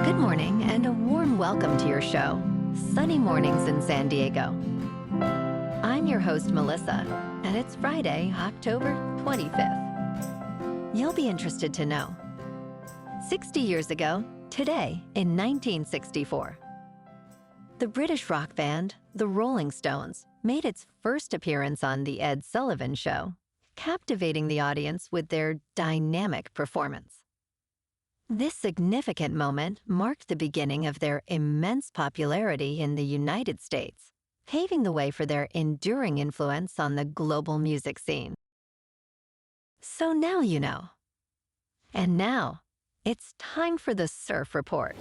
Good morning and a warm welcome to your show, Sunny Mornings in San Diego. I'm your host, Melissa, and it's Friday, October 25th. You'll be interested to know. 60 years ago, today in 1964, the British rock band, the Rolling Stones, made its first appearance on The Ed Sullivan Show, captivating the audience with their dynamic performance. This significant moment marked the beginning of their immense popularity in the United States, paving the way for their enduring influence on the global music scene. So now you know. And now, it's time for the Surf Report.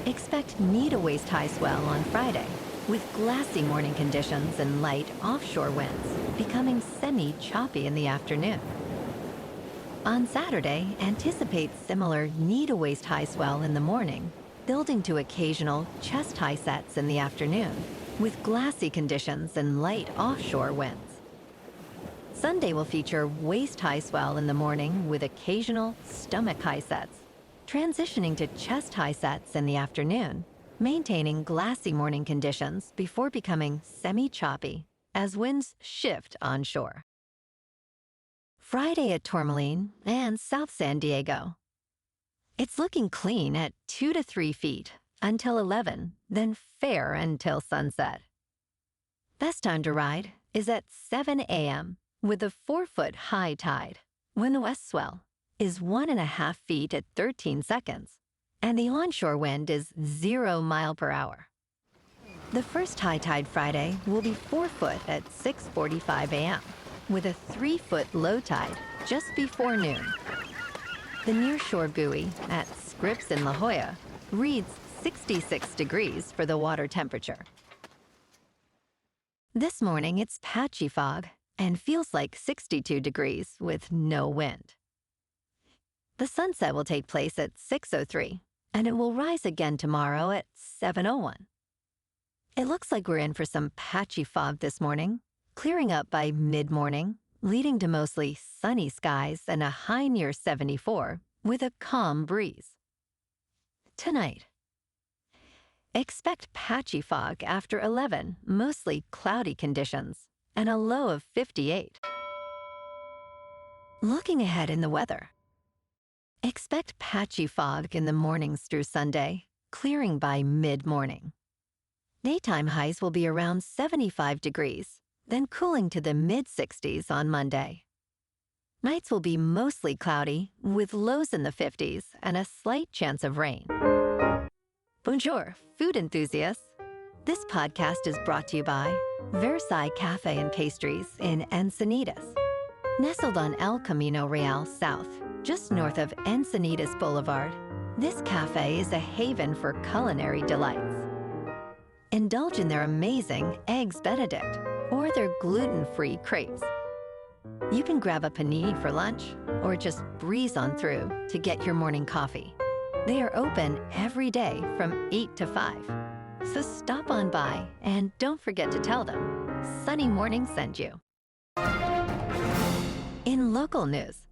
Expect knee to waist-high swell on Friday, with glassy morning conditions and light offshore winds, becoming semi-choppy in the afternoon. On Saturday, anticipate similar knee-to-waist-high swell in the morning, building to occasional chest-high sets in the afternoon, with glassy conditions and light offshore winds. Sunday will feature waist-high swell in the morning with occasional stomach-high sets, transitioning to chest-high sets in the afternoon, maintaining glassy morning conditions before becoming semi-choppy as winds shift onshore. Friday at Tourmaline and South San Diego. It's looking clean at 2 to 3 feet until 11, then fair until sunset. Best time to ride is at 7 a.m. with a 4-foot high tide, when the west swell is 1.5 feet at 13 seconds, and the onshore wind is 0 mile per hour. The first high tide Friday will be 4 foot at 6:45 a.m., with a 3-foot low tide just before noon. The nearshore buoy at Scripps in La Jolla reads 66 degrees for the water temperature. This morning it's patchy fog and feels like 62 degrees with no wind. The sunset will take place at 6:03, and it will rise again tomorrow at 7:01. It looks like we're in for some patchy fog this morning, clearing up by mid-morning, leading to mostly sunny skies and a high near 74 with a calm breeze. Tonight, expect patchy fog after 11, mostly cloudy conditions, and a low of 58. Looking ahead in the weather, expect patchy fog in the mornings through Sunday, clearing by mid-morning. Daytime highs will be around 75 degrees, then cooling to the mid-60s on Monday. Nights will be mostly cloudy, with lows in the 50s and a slight chance of rain. Bonjour, food enthusiasts. This podcast is brought to you by Versailles Cafe and Pastries in Encinitas. Nestled on El Camino Real South, just north of Encinitas Boulevard, this cafe is a haven for culinary delights. Indulge in their amazing Eggs Benedict or their gluten-free crepes. You can grab a panini for lunch or just breeze on through to get your morning coffee. They are open every day from 8 to 5. So stop on by and don't forget to tell them Sunny Morning sent you. In local news,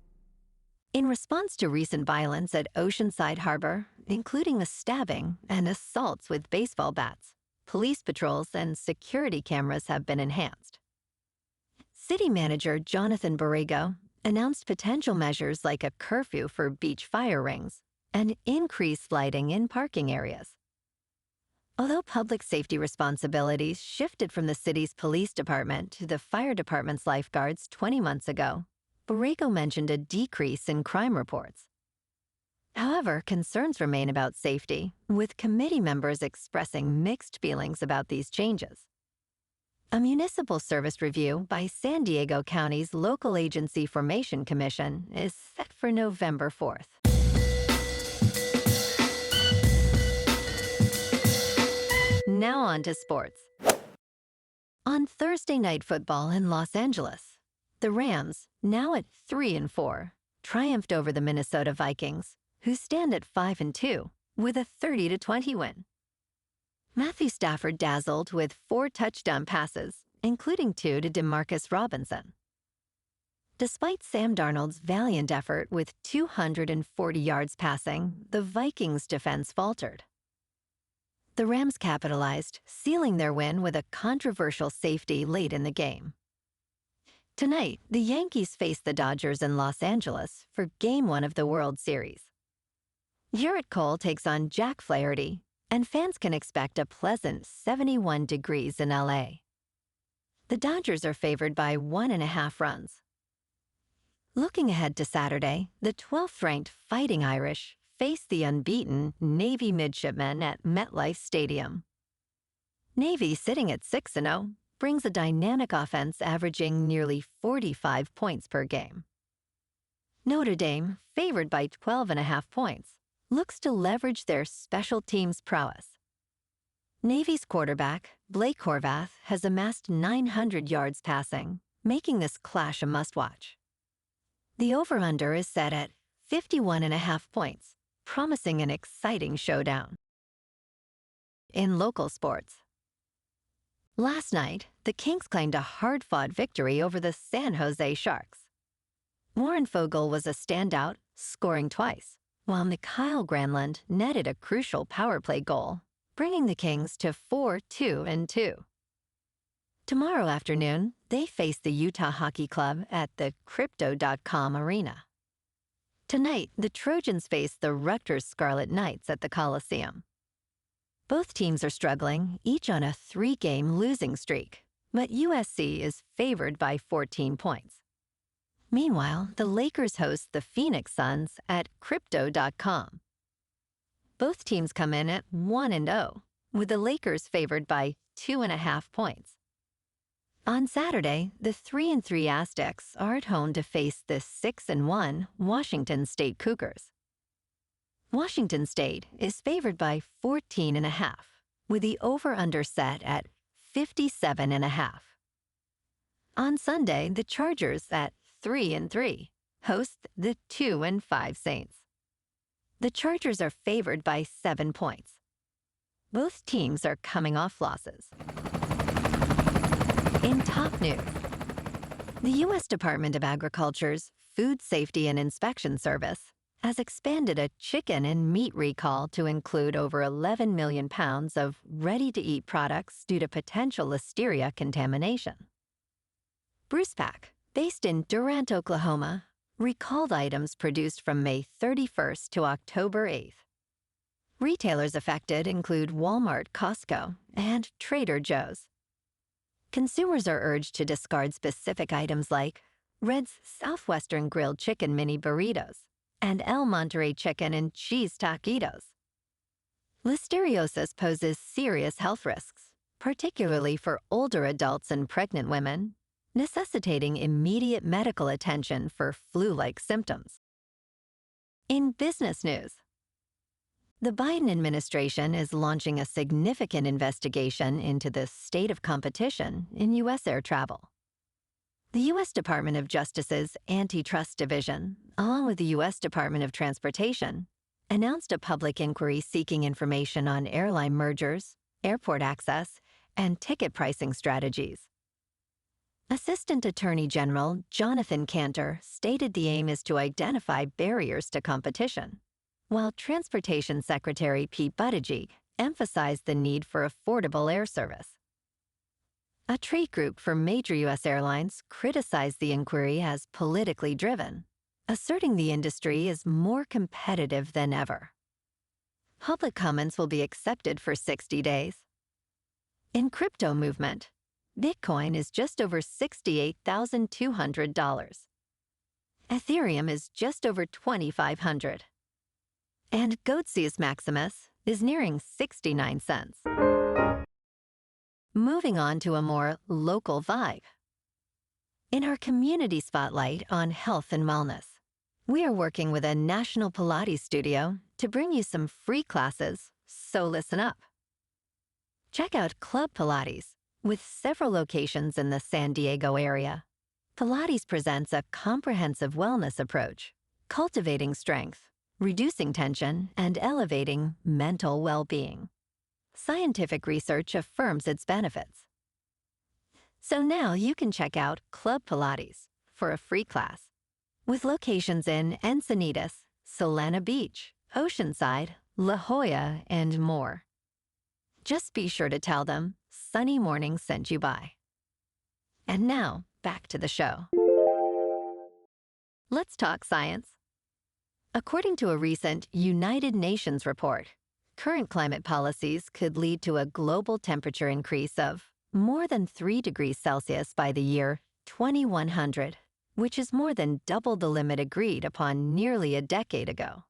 in response to recent violence at Oceanside Harbor, including a stabbing and assaults with baseball bats, police patrols and security cameras have been enhanced. City Manager Jonathan Borrego announced potential measures like a curfew for beach fire rings and increased lighting in parking areas. Although public safety responsibilities shifted from the city's police department to the fire department's lifeguards 20 months ago, Borrego mentioned a decrease in crime reports. However, concerns remain about safety, with committee members expressing mixed feelings about these changes. A municipal service review by San Diego County's Local Agency Formation Commission is set for November 4th. Now on to sports. On Thursday Night Football in Los Angeles, the Rams, now at 3-4, triumphed over the Minnesota Vikings, who stand at 5-2, with a 30-20 win. Matthew Stafford dazzled with 4 touchdown passes, including 2 to DeMarcus Robinson. Despite Sam Darnold's valiant effort with 240 yards passing, the Vikings' defense faltered. The Rams capitalized, sealing their win with a controversial safety late in the game. Tonight, the Yankees face the Dodgers in Los Angeles for Game 1 of the World Series. Garrett Cole takes on Jack Flaherty, and fans can expect a pleasant 71 degrees in LA. The Dodgers are favored by 1.5 runs. Looking ahead to Saturday, the 12th-ranked Fighting Irish face the unbeaten Navy midshipmen at MetLife Stadium. Navy, sitting at 6-0, brings a dynamic offense averaging nearly 45 points per game. Notre Dame, favored by 12.5 points, looks to leverage their special teams prowess. Navy's quarterback, Blake Horvath, has amassed 900 yards passing, making this clash a must-watch. The over-under is set at 51.5 points, promising an exciting showdown. In local sports, last night, the Kings claimed a hard-fought victory over the San Jose Sharks. Warren Fogle was a standout, scoring twice, while Mikhail Granlund netted a crucial power play goal, bringing the Kings to 4-2-2. Tomorrow afternoon, they face the Utah Hockey Club at the Crypto.com Arena. Tonight, the Trojans face the Rutgers Scarlet Knights at the Coliseum. Both teams are struggling, each on a 3-game losing streak, but USC is favored by 14 points. Meanwhile, the Lakers host the Phoenix Suns at Crypto.com. Both teams come in at 1-0, with the Lakers favored by 2.5 points. On Saturday, the 3-3 Aztecs are at home to face the 6-1 Washington State Cougars. Washington State is favored by 14.5, with the over-under set at 57.5. On Sunday, the Chargers at 3-3 host the 2-5 Saints. The Chargers are favored by 7 points. Both teams are coming off losses. In top news, the U.S. Department of Agriculture's Food Safety and Inspection Service has expanded a chicken and meat recall to include over 11 million pounds of ready-to-eat products due to potential Listeria contamination. Brucepac, based in Durant, Oklahoma, recalled items produced from May 31st to October 8th. Retailers affected include Walmart, Costco, and Trader Joe's. Consumers are urged to discard specific items like Red's Southwestern Grilled Chicken Mini Burritos and El Monterey Chicken and Cheese Taquitos. Listeriosis poses serious health risks, particularly for older adults and pregnant women, necessitating immediate medical attention for flu-like symptoms. In business news, the Biden administration is launching a significant investigation into the state of competition in U.S. air travel. The U.S. Department of Justice's Antitrust Division, along with the U.S. Department of Transportation, announced a public inquiry seeking information on airline mergers, airport access, and ticket pricing strategies. Assistant Attorney General Jonathan Cantor stated the aim is to identify barriers to competition, while Transportation Secretary Pete Buttigieg emphasized the need for affordable air service. A trade group for major U.S. airlines criticized the inquiry as politically driven, asserting the industry is more competitive than ever. Public comments will be accepted for 60 days. In crypto movement, Bitcoin is just over $68,200. Ethereum is just over $2,500. And Goatseus Maximus is nearing 69 cents. Moving on to a more local vibe. In our community spotlight on health and wellness, we are working with a national Pilates studio to bring you some free classes, so listen up. Check out Club Pilates, with several locations in the San Diego area. Pilates presents a comprehensive wellness approach, cultivating strength, reducing tension, and elevating mental well-being. Scientific research affirms its benefits. So now you can check out Club Pilates for a free class. With locations in Encinitas, Solana Beach, Oceanside, La Jolla, and more. Just be sure to tell them Sunny Mornings sent you by. And now, back to the show. Let's talk science. According to a recent United Nations report, current climate policies could lead to a global temperature increase of more than 3 degrees Celsius by the year 2100, which is more than double the limit agreed upon nearly a decade ago.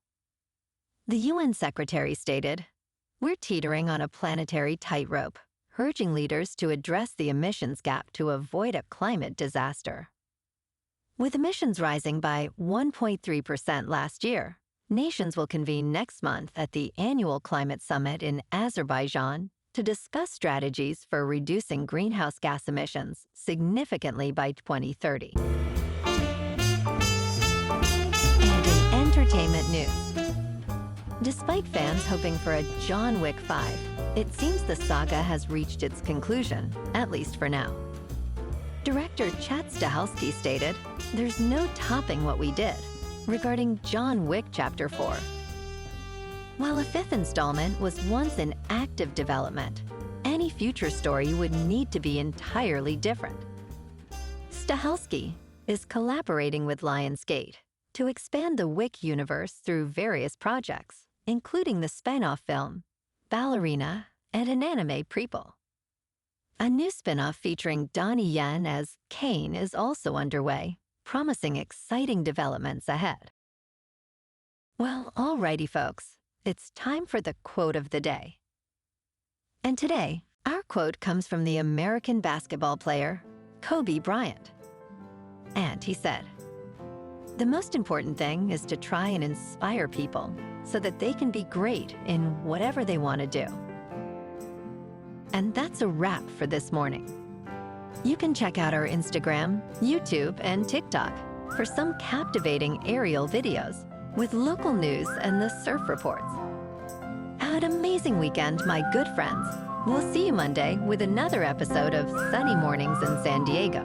The UN Secretary stated, "We're teetering on a planetary tightrope, urging leaders to address the emissions gap to avoid a climate disaster." With emissions rising by 1.3% last year, nations will convene next month at the annual climate summit in Azerbaijan to discuss strategies for reducing greenhouse gas emissions significantly by 2030. And in entertainment news, despite fans hoping for a John Wick 5, it seems the saga has reached its conclusion, at least for now. Director Chad Stahelski stated, "There's no topping what we did," regarding John Wick Chapter 4. While a 5th installment was once in active development, any future story would need to be entirely different. Stahelski is collaborating with Lionsgate to expand the Wick universe through various projects, including the spin-off film, Ballerina, and an anime prequel. A new spin-off featuring Donnie Yen as Kane is also underway, promising exciting developments ahead. Well, alrighty folks, it's time for the quote of the day. And today, our quote comes from the American basketball player, Kobe Bryant. And he said, "The most important thing is to try and inspire people so that they can be great in whatever they want to do." And that's a wrap for this morning. You can check out our Instagram, YouTube, and TikTok for some captivating aerial videos with local news and the surf reports. Have an amazing weekend, my good friends. We'll see you Monday with another episode of Sunny Mornings in San Diego.